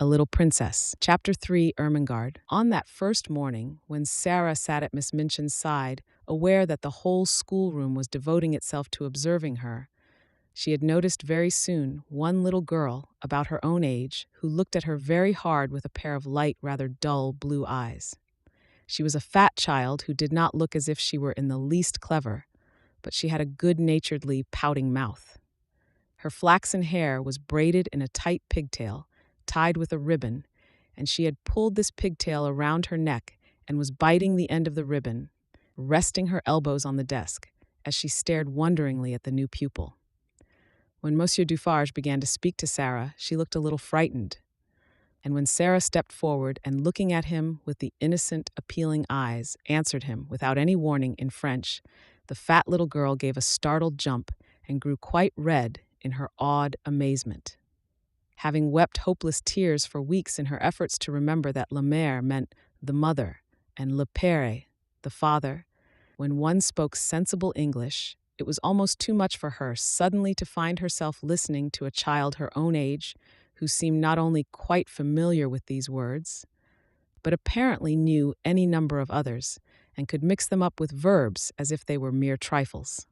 A Little Princess. Chapter 3, Ermengarde. On that first morning, when Sarah sat at Miss Minchin's side, aware that the whole schoolroom was devoting itself to observing her, she had noticed very soon one little girl, about her own age, who looked at her very hard with a pair of light, rather dull blue eyes. She was a fat child who did not look as if she were in the least clever, but she had a good-naturedly pouting mouth. Her flaxen hair was braided in a tight pigtail, tied with a ribbon, and she had pulled this pigtail around her neck and was biting the end of the ribbon, resting her elbows on the desk, as she stared wonderingly at the new pupil. When Monsieur Dufarge began to speak to Sarah, she looked a little frightened. And when Sarah stepped forward and, looking at him with the innocent, appealing eyes, answered him without any warning in French, the fat little girl gave a startled jump and grew quite red in her awed amazement. Having wept hopeless tears for weeks in her efforts to remember that la mère meant the mother and le père, the father, when one spoke sensible English, it was almost too much for her suddenly to find herself listening to a child her own age who seemed not only quite familiar with these words, but apparently knew any number of others and could mix them up with verbs as if they were mere trifles.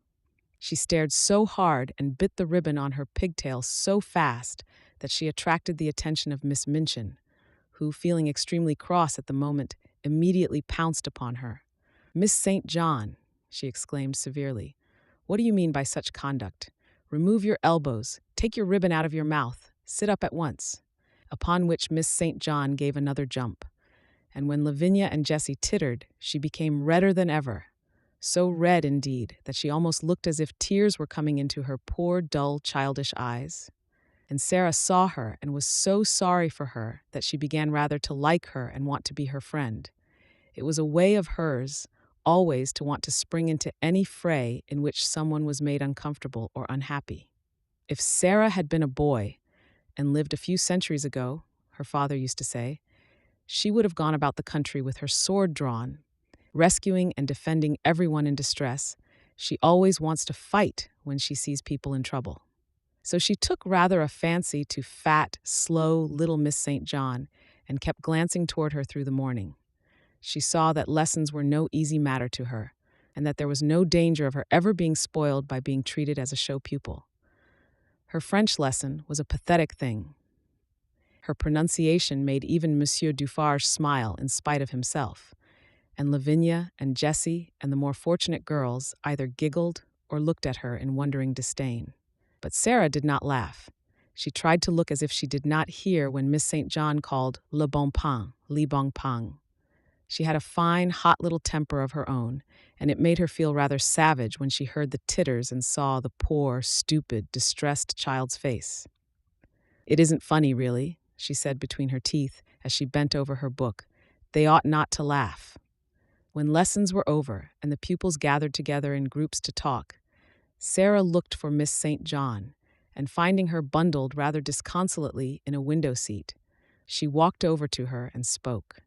She stared so hard and bit the ribbon on her pigtail so fast that she attracted the attention of Miss Minchin, who, feeling extremely cross at the moment, immediately pounced upon her. "Miss St. John," she exclaimed severely, "what do you mean by such conduct? Remove your elbows, take your ribbon out of your mouth, sit up at once." Upon which Miss St. John gave another jump, and when Lavinia and Jessie tittered, she became redder than ever. So red, indeed, that she almost looked as if tears were coming into her poor, dull, childish eyes. And Sarah saw her and was so sorry for her that she began rather to like her and want to be her friend. It was a way of hers, always to want to spring into any fray in which someone was made uncomfortable or unhappy. If Sarah had been a boy and lived a few centuries ago, her father used to say, she would have gone about the country with her sword drawn, rescuing and defending everyone in distress. She always wants to fight when she sees people in trouble. So she took rather a fancy to fat, slow little Miss St. John and kept glancing toward her through the morning. She saw that lessons were no easy matter to her, and that there was no danger of her ever being spoiled by being treated as a show pupil. Her French lesson was a pathetic thing. Her pronunciation made even Monsieur Dufarge smile in spite of himself, and Lavinia and Jessie and the more fortunate girls either giggled or looked at her in wondering disdain. But Sarah did not laugh. She tried to look as if she did not hear when Miss St. John called le bon pain, li bon pain. She had a fine, hot little temper of her own, and it made her feel rather savage when she heard the titters and saw the poor, stupid, distressed child's face. "It isn't funny, really," she said between her teeth as she bent over her book. "They ought not to laugh." When lessons were over and the pupils gathered together in groups to talk, Sarah looked for Miss St. John, and finding her bundled rather disconsolately in a window seat, she walked over to her and spoke.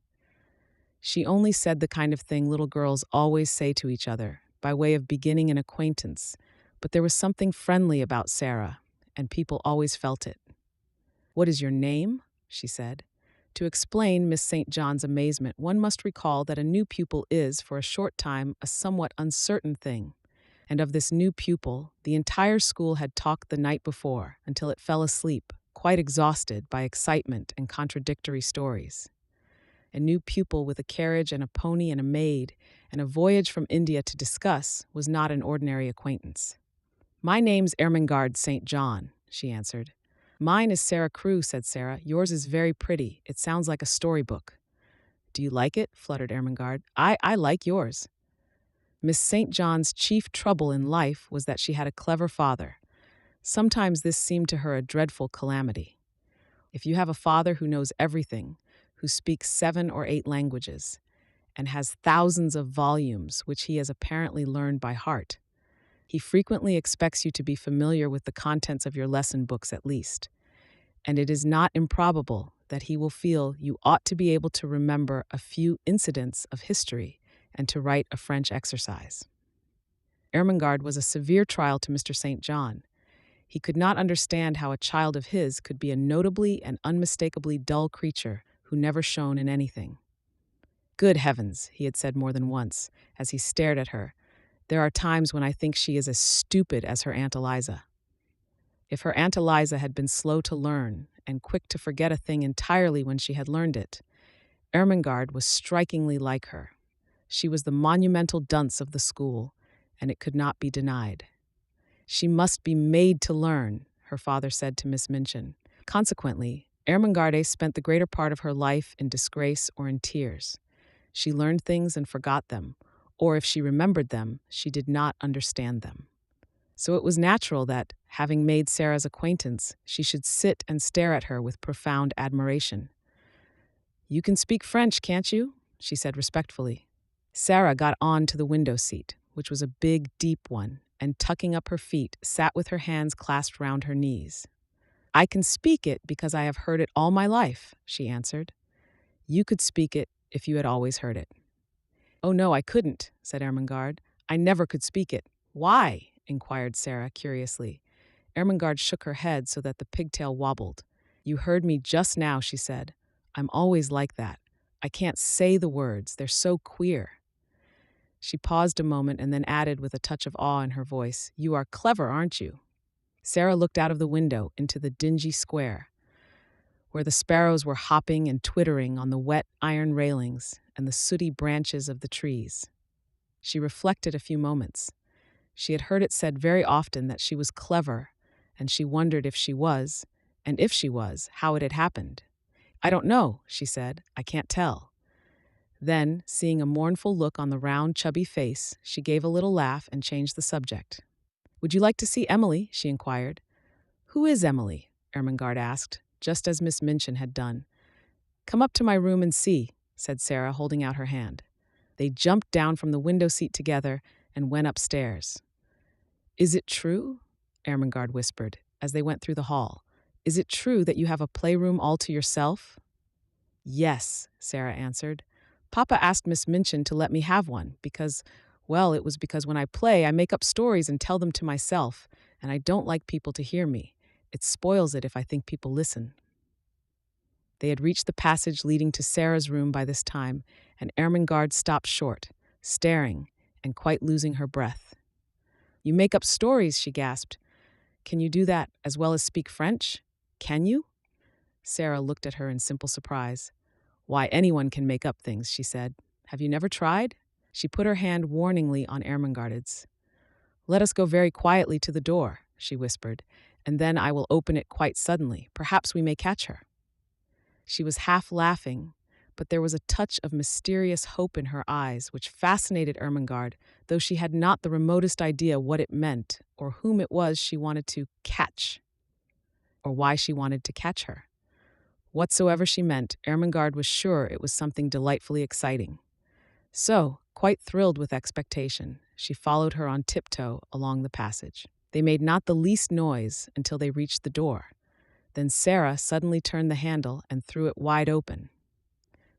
She only said the kind of thing little girls always say to each other, by way of beginning an acquaintance, but there was something friendly about Sarah, and people always felt it. "What is your name?" she said. To explain Miss St. John's amazement, one must recall that a new pupil is, for a short time, a somewhat uncertain thing. And of this new pupil, the entire school had talked the night before until it fell asleep, quite exhausted by excitement and contradictory stories. A new pupil with a carriage and a pony and a maid, and a voyage from India to discuss, was not an ordinary acquaintance. "My name's Ermengarde St. John," she answered. "Mine is Sarah Crewe," said Sarah. "Yours is very pretty. It sounds like a storybook." "Do you like it?" fluttered Ermengarde. I like yours." Miss St. John's chief trouble in life was that she had a clever father. Sometimes this seemed to her a dreadful calamity. If you have a father who knows everything, who speaks 7 or 8 languages, and has thousands of volumes which he has apparently learned by heart, he frequently expects you to be familiar with the contents of your lesson books at least, and it is not improbable that he will feel you ought to be able to remember a few incidents of history and to write a French exercise. Ermengarde was a severe trial to Mr. St. John. He could not understand how a child of his could be a notably and unmistakably dull creature who never shone in anything. Good heavens, he had said more than once, as he stared at her. There are times when I think she is as stupid as her Aunt Eliza. If her Aunt Eliza had been slow to learn and quick to forget a thing entirely when she had learned it, Ermengarde was strikingly like her. She was the monumental dunce of the school, and it could not be denied. She must be made to learn, her father said to Miss Minchin. Consequently, Ermengarde spent the greater part of her life in disgrace or in tears. She learned things and forgot them, or if she remembered them, she did not understand them. So it was natural that, having made Sarah's acquaintance, she should sit and stare at her with profound admiration. "You can speak French, can't you?" she said respectfully. Sarah got on to the window seat, which was a big, deep one, and tucking up her feet, sat with her hands clasped round her knees. "I can speak it because I have heard it all my life," she answered. "You could speak it if you had always heard it." "Oh no, I couldn't," said Ermengarde. "I never could speak it." "Why?" inquired Sarah curiously. Ermengarde shook her head so that the pigtail wobbled. "You heard me just now," she said. "I'm always like that. I can't say the words, they're so queer." She paused a moment and then added with a touch of awe in her voice, "You are clever, aren't you?" Sarah looked out of the window into the dingy square, where the sparrows were hopping and twittering on the wet iron railings and the sooty branches of the trees. She reflected a few moments. She had heard it said very often that she was clever, and she wondered if she was, and if she was, how it had happened. "I don't know," she said. "I can't tell." Then, seeing a mournful look on the round, chubby face, she gave a little laugh and changed the subject. "Would you like to see Emily?" she inquired. "Who is Emily?" Ermengarde asked, just as Miss Minchin had done. "Come up to my room and see," said Sarah, holding out her hand. They jumped down from the window seat together and went upstairs. "Is it true?" Ermengarde whispered, as they went through the hall. "Is it true that you have a playroom all to yourself?" "Yes," Sarah answered. "Papa asked Miss Minchin to let me have one because, well, it was because when I play, I make up stories and tell them to myself, and I don't like people to hear me. It spoils it if I think people listen." They had reached the passage leading to Sarah's room by this time, and Ermengarde stopped short, staring and quite losing her breath. "You make up stories," she gasped. "Can you do that as well as speak French? Can you?" Sarah looked at her in simple surprise. "Why, anyone can make up things," she said. "Have you never tried?" She put her hand warningly on Ermengarde's. "Let us go very quietly to the door," she whispered, "and then I will open it quite suddenly. Perhaps we may catch her." She was half laughing, but there was a touch of mysterious hope in her eyes which fascinated Ermengarde, though she had not the remotest idea what it meant or whom it was she wanted to catch, or why she wanted to catch her. Whatsoever she meant, Ermengarde was sure it was something delightfully exciting. So, quite thrilled with expectation, she followed her on tiptoe along the passage. They made not the least noise until they reached the door. Then Sarah suddenly turned the handle and threw it wide open.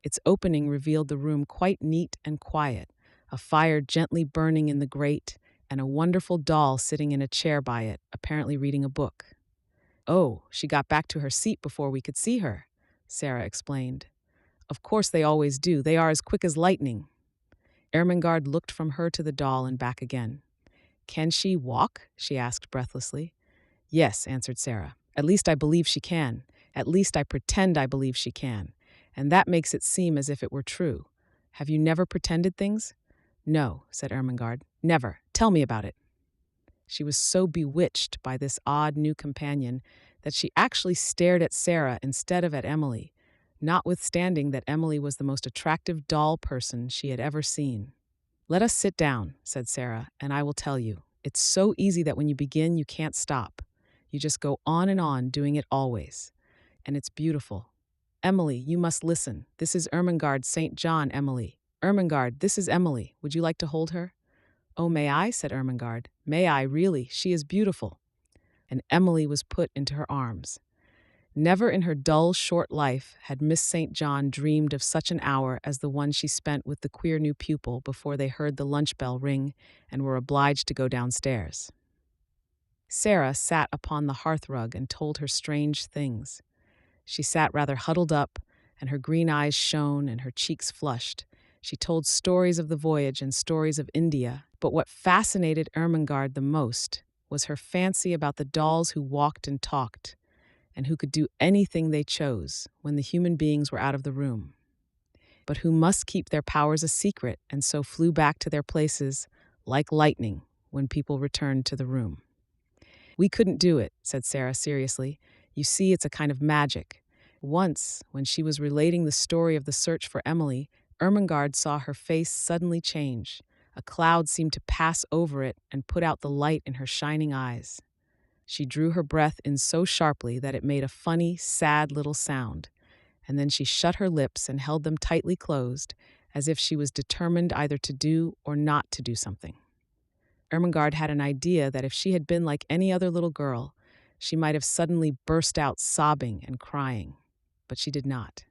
Its opening revealed the room quite neat and quiet, a fire gently burning in the grate, and a wonderful doll sitting in a chair by it, apparently reading a book. "Oh, she got back to her seat before we could see her," Sarah explained. "Of course they always do. They are as quick as lightning." Ermengarde looked from her to the doll and back again. "Can she walk?" she asked breathlessly. "Yes," answered Sarah. "At least I believe she can. At least I pretend I believe she can. And that makes it seem as if it were true. Have you never pretended things?" "No," said Ermengarde. "Never. Tell me about it." She was so bewitched by this odd new companion that she actually stared at Sarah instead of at Emily, notwithstanding that Emily was the most attractive doll person she had ever seen. "Let us sit down," said Sarah, "and I will tell you. It's so easy that when you begin, you can't stop. You just go on, doing it always. And it's beautiful. Emily, you must listen. This is Ermengarde St. John, Emily. Ermengarde, this is Emily. Would you like to hold her?" "Oh, may I?" said Ermengarde. "May I, really? She is beautiful." And Emily was put into her arms. Never in her dull, short life had Miss St. John dreamed of such an hour as the one she spent with the queer new pupil before they heard the lunch bell ring and were obliged to go downstairs. Sarah sat upon the hearthrug and told her strange things. She sat rather huddled up, and her green eyes shone and her cheeks flushed. She told stories of the voyage and stories of India, but what fascinated Ermengarde the most was her fancy about the dolls who walked and talked, and who could do anything they chose when the human beings were out of the room, but who must keep their powers a secret and so flew back to their places like lightning when people returned to the room. "We couldn't do it," said Sarah seriously. "You see, it's a kind of magic." Once, when she was relating the story of the search for Emily, Ermengarde saw her face suddenly change. A cloud seemed to pass over it and put out the light in her shining eyes. She drew her breath in so sharply that it made a funny, sad little sound, and then she shut her lips and held them tightly closed, as if she was determined either to do or not to do something. Ermengarde had an idea that if she had been like any other little girl, she might have suddenly burst out sobbing and crying, but she did not.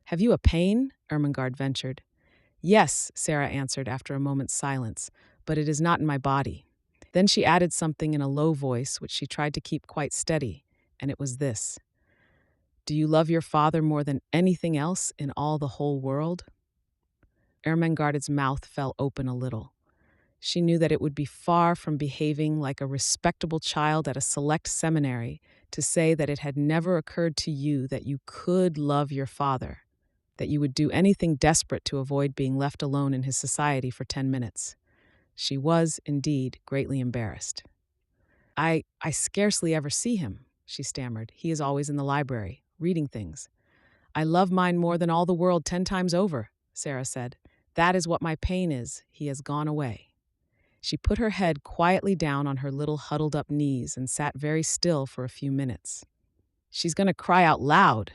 "Have you a pain?" Ermengarde ventured. "Yes," Sarah answered after a moment's silence, "but it is not in my body." Then she added something in a low voice, which she tried to keep quite steady, and it was this: "Do you love your father more than anything else in all the whole world?" Ermengarde's mouth fell open a little. She knew that it would be far from behaving like a respectable child at a select seminary to say that it had never occurred to you that you could love your father, that you would do anything desperate to avoid being left alone in his society for 10 minutes. She was, indeed, greatly embarrassed. I scarcely ever see him," she stammered. "He is always in the library, reading things." "I love mine more than all the world 10 times over," Sarah said. "That is what my pain is. He has gone away." She put her head quietly down on her little huddled-up knees and sat very still for a few minutes. "She's going to cry out loud,"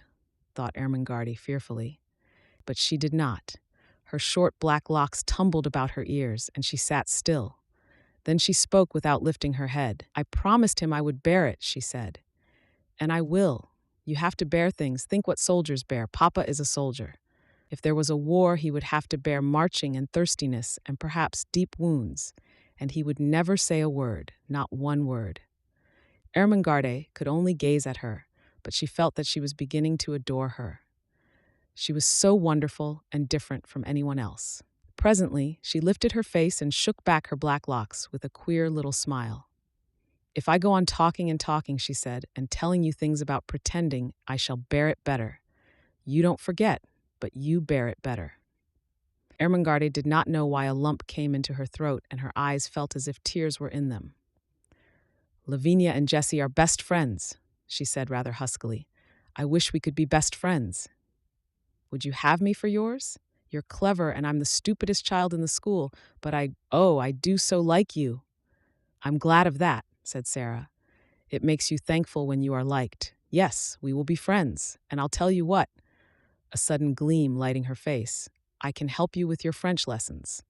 thought Ermengarde fearfully. But she did not. Her short black locks tumbled about her ears, and she sat still. Then she spoke without lifting her head. "I promised him I would bear it," she said. "And I will. You have to bear things. Think what soldiers bear. Papa is a soldier. If there was a war, he would have to bear marching and thirstiness and perhaps deep wounds, and he would never say a word, not one word." Ermengarde could only gaze at her, but she felt that she was beginning to adore her. She was so wonderful and different from anyone else. Presently, she lifted her face and shook back her black locks with a queer little smile. "If I go on talking and talking," she said, "and telling you things about pretending, I shall bear it better. You don't forget, but you bear it better." Ermengarde did not know why a lump came into her throat, and her eyes felt as if tears were in them. "Lavinia and Jessie are best friends," she said rather huskily. "I wish we could be best friends." "Would you have me for yours? You're clever, and I'm the stupidest child in the school, but I do so like you." "I'm glad of that," said Sarah. "It makes you thankful when you are liked. Yes, we will be friends, and I'll tell you what," a sudden gleam lighting her face, "I can help you with your French lessons."